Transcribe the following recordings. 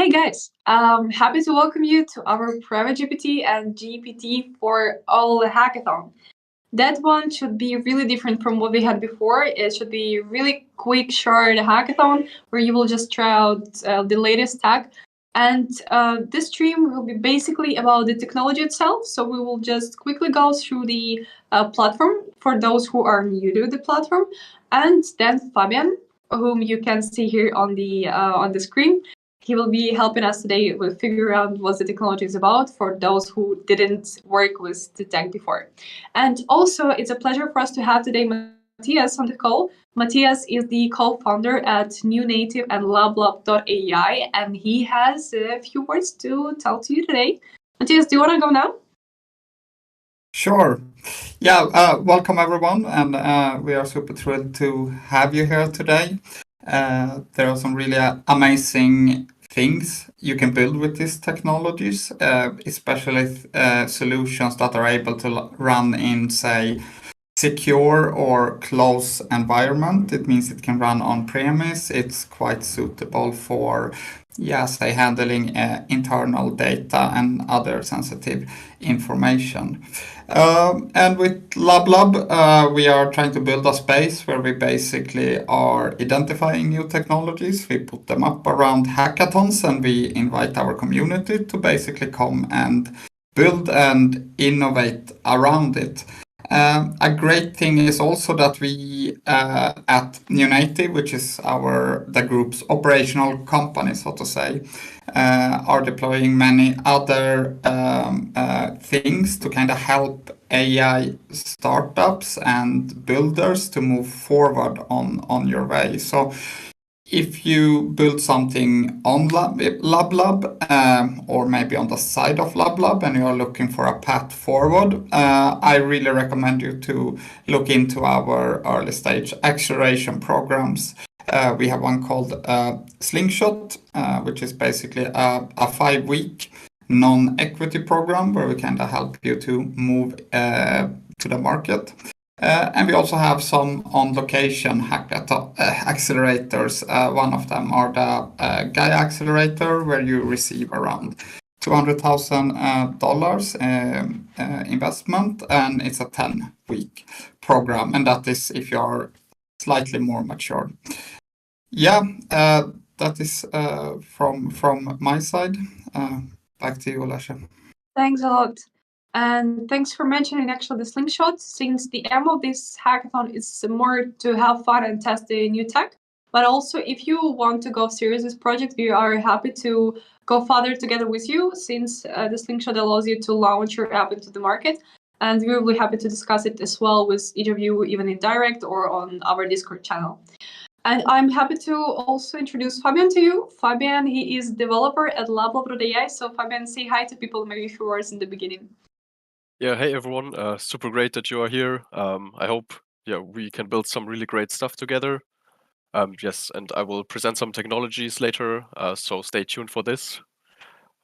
Hey guys, happy to welcome you to our private GPT and GPT for all hackathon. That one should be really different from what we had before. It should be really quick, short hackathon where you will just try out the latest tech. And this stream will be basically about the technology itself. So we will just quickly go through the platform for those who are new to the platform, and then Fabian, whom you can see here on the screen. He will be helping us today with figuring out what the technology is about for those who didn't work with the tech before. And also, it's a pleasure for us to have today Matthias on the call. Matthias is the co-founder at New Native and LabLab.ai, and he has a few words to tell to you today. Matthias, do you want to go now? Sure. Yeah, welcome everyone, and we are super thrilled to have you here today. There are some really amazing things you can build with these technologies, especially solutions that are able to run in, say, secure or closed environment. It means it can run on premise. It's quite suitable for, say, handling internal data and other sensitive information. And with LabLab, we are trying to build a space where we basically are identifying new technologies. We put them up around hackathons, and we invite our community to basically come and build and innovate around it. A great thing is also that we at New Native, which is the group's operational company, so to say, are deploying many other things to kind of help AI startups and builders to move forward on your way. So if you build something on LabLab or maybe on the side of LabLab and you're looking for a path forward, I really recommend you to look into our early stage acceleration programs. We have one called Slingshot, which is basically a 5-week non-equity program where we kind of help you to move to the market. And we also have some on-location hackathon accelerators. One of them are the Gaia Accelerator, where you receive around $200,000 investment, and it's a 10-week program, and that is if you're slightly more mature. Yeah, that is from my side. Back to you, Lasha. Thanks a lot. And thanks for mentioning actually the Slingshot, since the aim of this hackathon is more to have fun and test the new tech. But also, if you want to go serious with this project, we are happy to go further together with you, since the Slingshot allows you to launch your app into the market. And we're really happy to discuss it as well with each of you, even in direct or on our Discord channel. And I'm happy to also introduce Fabian to you. Fabian, he is developer at LabLab.ai. So Fabian, say hi to people, maybe a few words in the beginning. Yeah, hey everyone, super great that you are here. I hope we can build some really great stuff together. Yes, and I will present some technologies later, so stay tuned for this.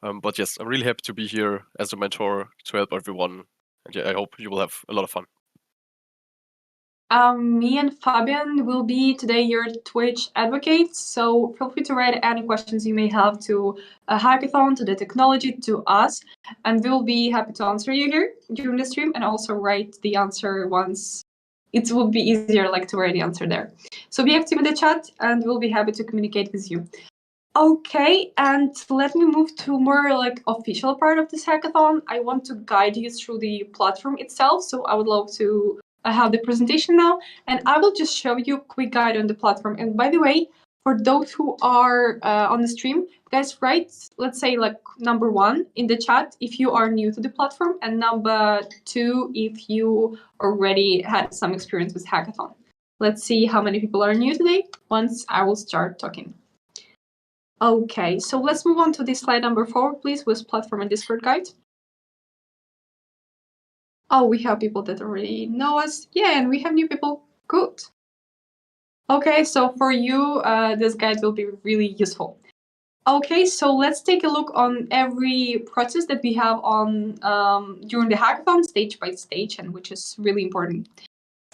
But yes, I'm really happy to be here as a mentor to help everyone. And yeah, I hope you will have a lot of fun. Me and Fabian will be today your Twitch advocates, so feel free to write any questions you may have to a hackathon, to the technology, to us, and we'll be happy to answer you here during the stream, and also write the answer once. It will be easier to write the answer there. So be active in the chat, and we'll be happy to communicate with you. Okay, and let me move to more official part of this hackathon. I want to guide you through the platform itself, so I would love to I have the presentation now, and I will just show you a quick guide on the platform. And by the way, for those who are on the stream, guys, write, let's say number 1 in the chat if you are new to the platform, and number 2 if you already had some experience with Hackathon. Let's see how many people are new today once I will start talking. Okay, so let's move on to this slide number 4, please, with platform and Discord guide. Oh, we have people that already know us. Yeah, and we have new people. Good. Okay, so for you, this guide will be really useful. Okay, so let's take a look on every process that we have on during the hackathon, stage by stage, and which is really important.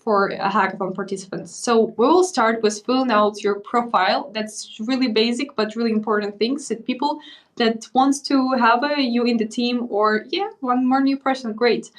for hackathon participants. So we will start with filling out your profile. That's really basic but really important things that people that wants to have you in the team, or one more new person, great.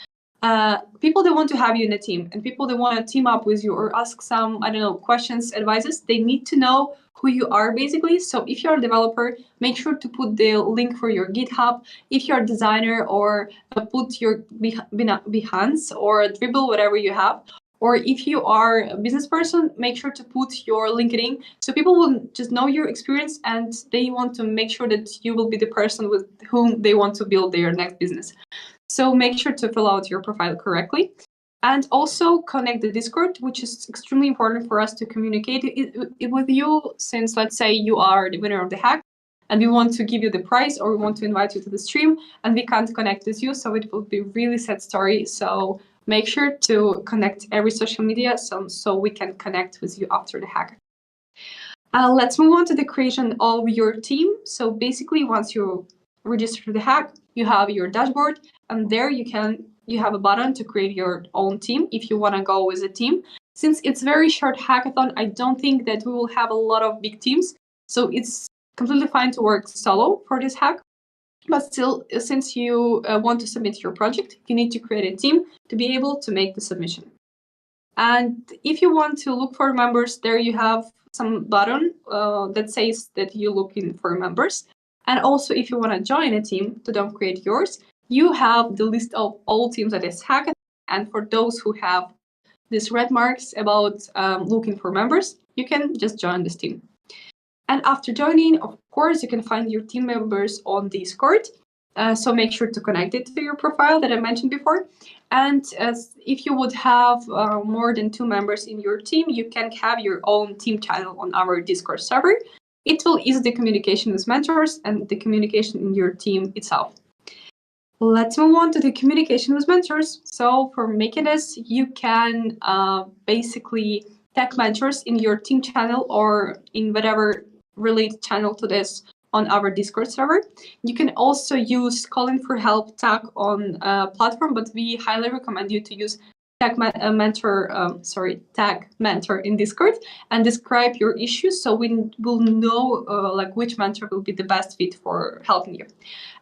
People that want to have you in a team and people that want to team up with you or ask some, I don't know, questions, advices, they need to know who you are basically. So if you're a developer, make sure to put the link for your GitHub. If you're a designer, or put your Behance or Dribble, whatever you have. Or if you are a business person, make sure to put your LinkedIn so people will just know your experience and they want to make sure that you will be the person with whom they want to build their next business. So make sure to fill out your profile correctly. And also connect the Discord, which is extremely important for us to communicate it with you, since let's say you are the winner of the hack and we want to give you the prize or we want to invite you to the stream and we can't connect with you, so it will be really sad story. So make sure to connect every social media so we can connect with you after the hack. Let's move on to the creation of your team. So basically, once you register the hack, you have your dashboard, and there you have a button to create your own team if you want to go with a team. Since it's very short hackathon, I don't think that we will have a lot of big teams. So it's completely fine to work solo for this hack. But still, since you want to submit your project, you need to create a team to be able to make the submission. And if you want to look for members, there you have some button that says that you're looking for members. And also, if you want to join a team to don't create yours, you have the list of all teams at this hackathon. And for those who have these red marks about looking for members, you can just join this team. And after joining, of course, you can find your team members on Discord. So make sure to connect it to your profile that I mentioned before. And if you would have more than 2 members in your team, you can have your own team channel on our Discord server. It will ease the communication with mentors and the communication in your team itself. Let's move on to the communication with mentors. So for making this, you can basically tag mentors in your team channel or in whatever related channel to this on our Discord server. You can also use calling for help tag on platform, but we highly recommend you to use tag mentor in Discord and describe your issues so we will know which mentor will be the best fit for helping you.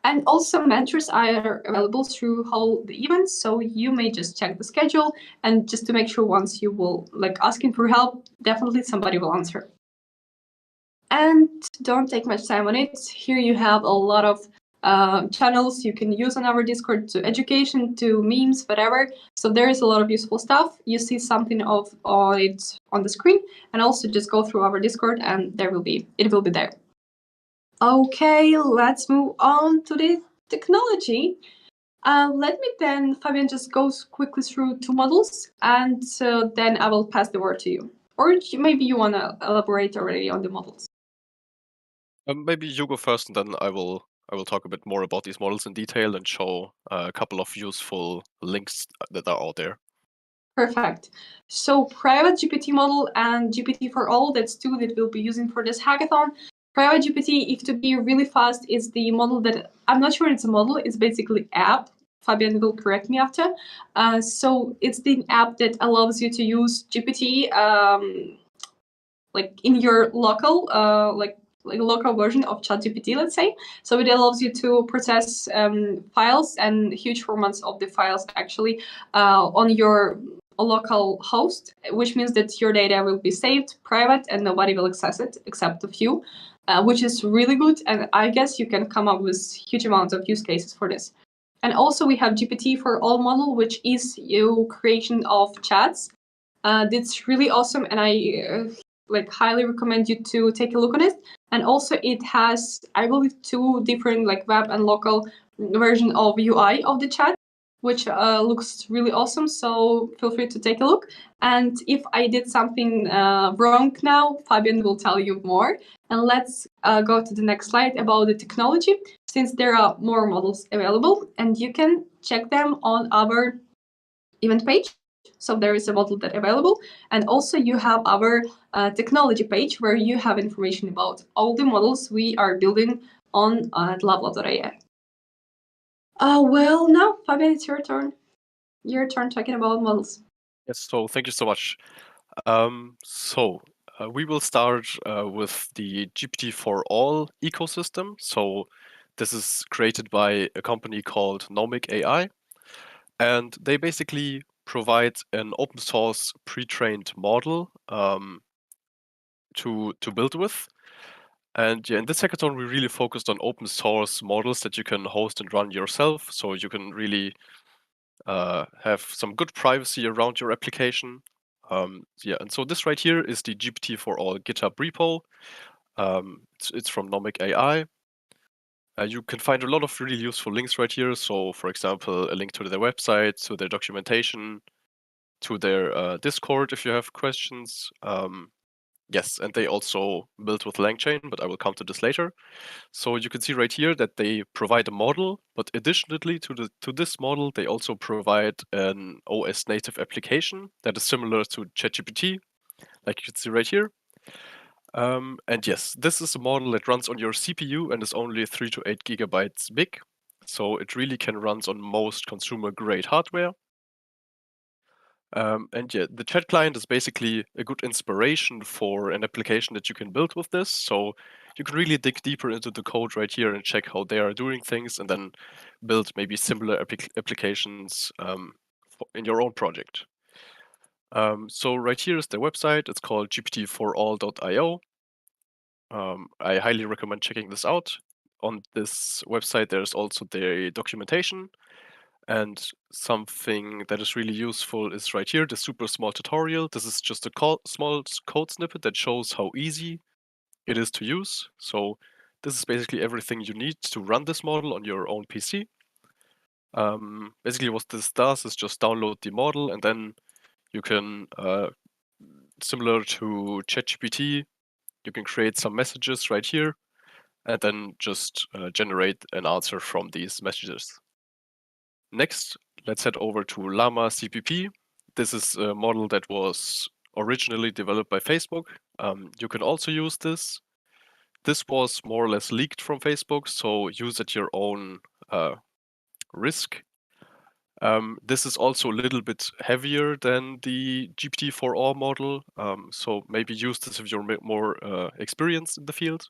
And also mentors are available through all the events, so you may just check the schedule and just to make sure once you will asking for help, definitely somebody will answer. And don't take much time on it. Here you have a lot of channels you can use on our Discord, to education, to memes, whatever. So there is a lot of useful stuff. You see something of it on the screen, and also just go through our Discord and it will be there. Okay, let's move on to the technology. Let me then, Fabian, just go quickly through 2 models, and then I will pass the word to you. Or maybe you want to elaborate already on the models. Maybe you go first, and then I will talk a bit more about these models in detail and show a couple of useful links that are out there. Perfect. So private GPT model and GPT for all, that's 2 that we'll be using for this hackathon. Private GPT, if to be really fast, is the model that, I'm not sure it's a model, it's basically app. Fabian will correct me after. So it's the app that allows you to use GPT in your local local version of ChatGPT, let's say. So it allows you to process files and huge formats of the files actually on your local host, which means that your data will be saved private and nobody will access it except a few, which is really good. And I guess you can come up with huge amounts of use cases for this. And also we have GPT for all model, which is your creation of chats. That's really awesome, and I highly recommend you to take a look on it. And also it has, I believe, 2 different web and local version of UI of the chat, which looks really awesome. So feel free to take a look. And if I did something wrong now, Fabian will tell you more. And let's go to the next slide about the technology, since there are more models available and you can check them on our event page. So there is a model that available, and also you have our technology page where you have information about all the models we are building on lablab.ai. Well, now Fabian, it's your turn. Your turn talking about models. Yes, so thank you so much. We will start with the GPT for All ecosystem. So this is created by a company called Nomic AI, and they basically provide an open source pre-trained model to build with. And yeah, in this hackathon, we really focused on open source models that you can host and run yourself, so you can really have some good privacy around your application. Yeah, and so this right here is the GPT for All GitHub repo. It's from Nomic AI. You can find a lot of really useful links right here. So, for example, a link to their website, to their documentation, to their Discord if you have questions. Yes, and they also built with LangChain, but I will come to this later. So you can see right here that they provide a model, but additionally to this model, they also provide an OS native application that is similar to ChatGPT, like you can see right here. And yes, this is a model that runs on your CPU and is only 3 to 8 gigabytes big. So it really can run on most consumer grade hardware. And yeah, the chat client is basically a good inspiration for an application that you can build with this. So you can really dig deeper into the code right here and check how they are doing things and then build maybe similar applications in your own project. So right here is their website. It's called gpt4all.io. I highly recommend checking this out. On this website, there's also their documentation. And something that is really useful is right here, the super small tutorial. This is just a small code snippet that shows how easy it is to use. So this is basically everything you need to run this model on your own PC. Basically what this does is just download the model and then you can, similar to ChatGPT, you can create some messages right here and then just generate an answer from these messages. Next, let's head over to Llama CPP. This is a model that was originally developed by Facebook. You can also use this. This was more or less leaked from Facebook, so use at your own risk. This is also a little bit heavier than the GPT-4all model, so maybe use this if you're more experienced in the field.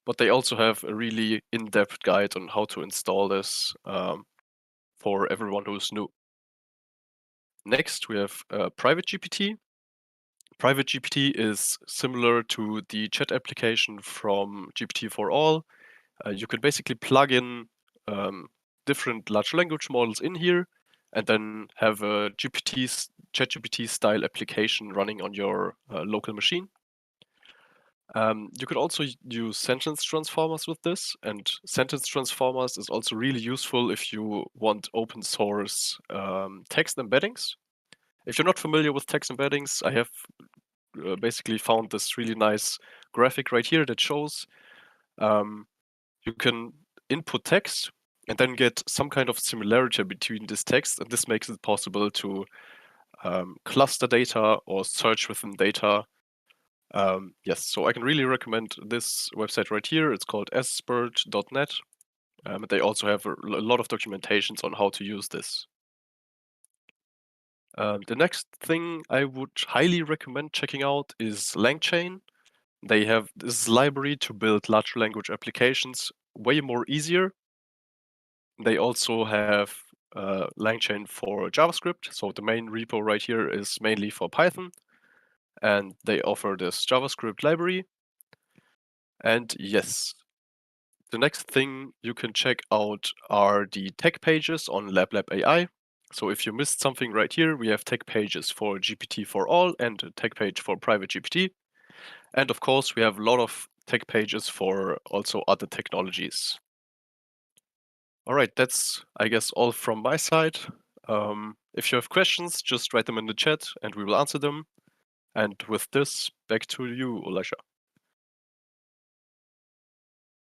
But they also have a really in-depth guide on how to install this for everyone who's new. Next, we have Private GPT. Private GPT is similar to the chat application from GPT-4all. You can basically plug in different large language models in here and then have a ChatGPT style application running on your local machine. You could also use sentence transformers with this, and sentence transformers is also really useful if you want open source text embeddings. If you're not familiar with text embeddings, I have basically found this really nice graphic right here that shows you can input text and then get some kind of similarity between this text, and this makes it possible to cluster data or search within data. Yes, so I can really recommend this website right here. It's called sbird.net. They also have a lot of documentations on how to use this. The next thing I would highly recommend checking out is LangChain. They have this library to build large language applications way more easier. They also have LangChain for JavaScript. So the main repo right here is mainly for Python. And they offer this JavaScript library. And yes, the next thing you can check out are the tech pages on LabLab AI. So if you missed something right here, we have tech pages for GPT-4all and a tech page for Private GPT. And of course, we have a lot of tech pages for also other technologies. All right, that's, I guess, all from my side. If you have questions, just write them in the chat and we will answer them. And with this, back to you, Olasha.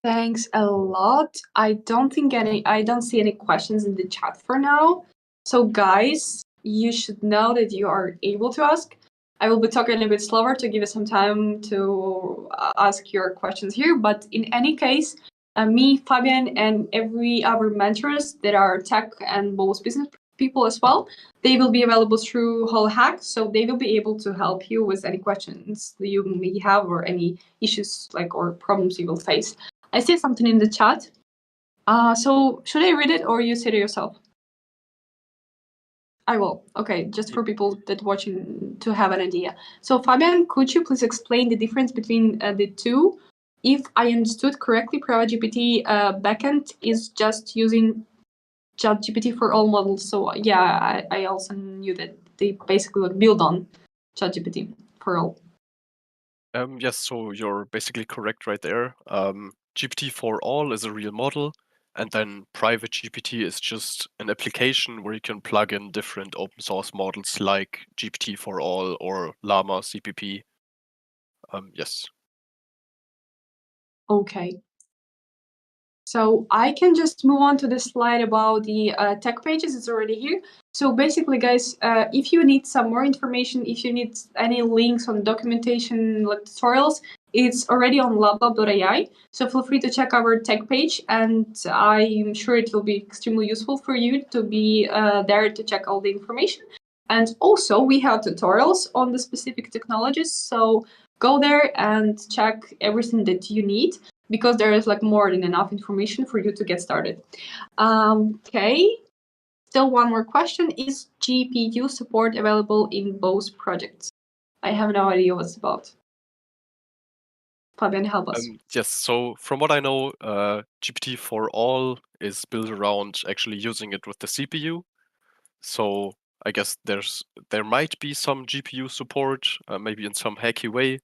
Thanks a lot. I don't see any questions in the chat for now. So guys, you should know that you are able to ask. I will be talking a bit slower to give you some time to ask your questions here. But in any case, me, Fabian, and every other mentors that are tech and both business people as well. They will be available through Whole Hack, so they will be able to help you with any questions that you may have or any issues or problems you will face. I see something in the chat. So should I read it or you say it yourself? I will. Okay, just for people that watching to have an idea. So Fabian, could you please explain the difference between the two? If I understood correctly, Private GPT backend is just using ChatGPT for all models. So yeah, I also knew that they basically build on ChatGPT for all. Yes, so you're basically correct right there. GPT for all is a real model, and then private GPT is just an application where you can plug in different open source models like GPT for all or Llama CPP. Yes. Okay. So I can just move on to the slide about the tech pages. It's already here. So basically, guys, if you need some more information, if you need any links on documentation, like tutorials, it's already on lablab.ai. So feel free to check our tech page, and I'm sure it will be extremely useful for you to be there to check all the information. And also, we have tutorials on the specific technologies. So go there and check everything that you need, because there is more than enough information for you to get started. Okay, still one more question. Is GPU support available in both projects? I have no idea what's about. Fabian, help us. Yes, so from what I know, GPT for all is built around actually using it with the CPU. So I guess there might be some GPU support, maybe in some hacky way,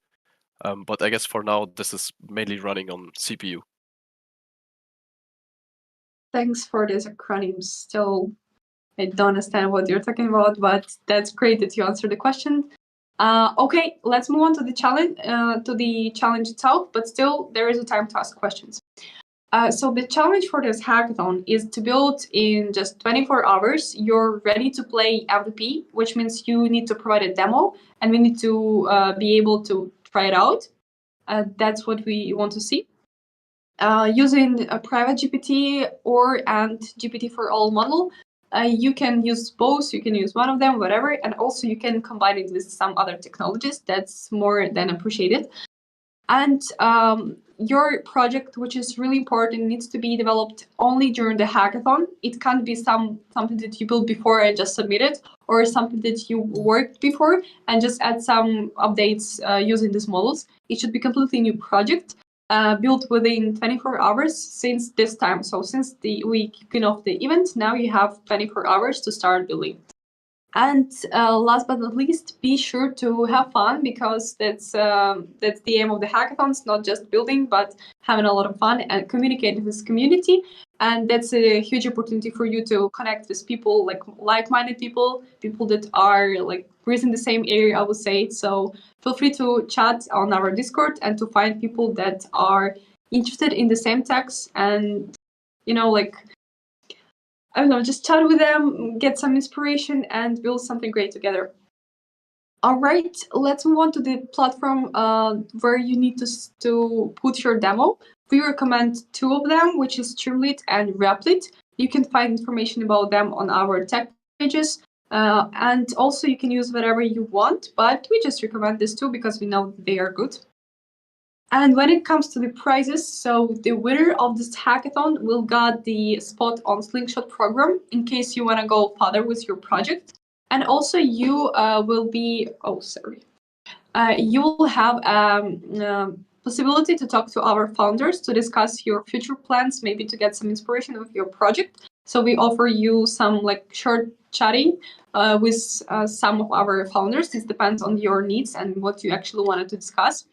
but I guess for now this is mainly running on CPU. Thanks for this acronym. Still, I don't understand what you're talking about, but that's great that you answered the question. Okay, let's move on to the challenge itself, but still there is a time to ask questions. So the challenge for this hackathon is to build in just 24 hours your ready-to-play MVP, which means you need to provide a demo, and we need to be able to try it out. That's what we want to see. Using a private GPT and GPT for all model, you can use both, you can use one of them, whatever, and also you can combine it with some other technologies. That's more than appreciated. And your project, which is really important, needs to be developed only during the hackathon. It can't be something that you built before and just submitted, or something that you worked before and just add some updates using these models. It should be a completely new project, built within 24 hours since this time. So since we kicking off the event, now you have 24 hours to start building. And last but not least, be sure to have fun, because that's the aim of the hackathons, not just building, but having a lot of fun and communicating with community. And that's a huge opportunity for you to connect with people, like-minded people that are breathing the same air, I would say. So feel free to chat on our Discord and to find people that are interested in the same techs, and I don't know, just chat with them, get some inspiration, and build something great together. All right, let's move on to the platform where you need to put your demo. We recommend two of them, which is Streamlit and Replit. You can find information about them on our tech pages. And also you can use whatever you want, but we just recommend these two because we know they are good. And when it comes to the prizes, so the winner of this hackathon will get the spot on Slingshot program in case you want to go further with your project. And also you will be, you will have possibility to talk to our founders to discuss your future plans, maybe to get some inspiration with your project. So we offer you some short chatting with some of our founders. This depends on your needs and what you actually wanted to discuss.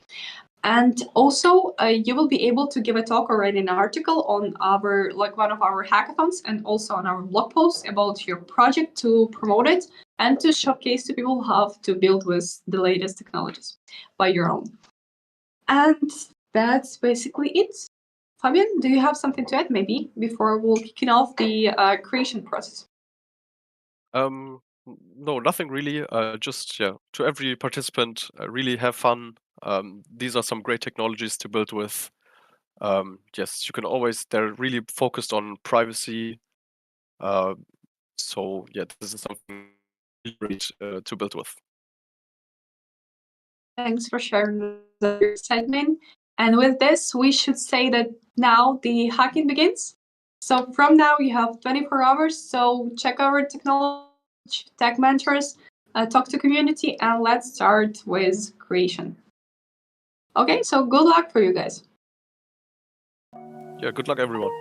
And also, you will be able to give a talk or write an article on our one of our hackathons, and also on our blog posts about your project to promote it and to showcase to people how to build with the latest technologies by your own. And that's basically it. Fabian, do you have something to add maybe before we'll kick off the creation process? No, nothing really. Just to every participant, really have fun. These are some great technologies to build with. Yes, you can always. They're really focused on privacy. So yeah, this is something really great to build with. Thanks for sharing the excitement. And with this, we should say that now the hacking begins. So from now, you have 24 hours. So check our technology, tech mentors, talk to community, and let's start with creation. Okay, so good luck for you guys. Yeah, good luck everyone.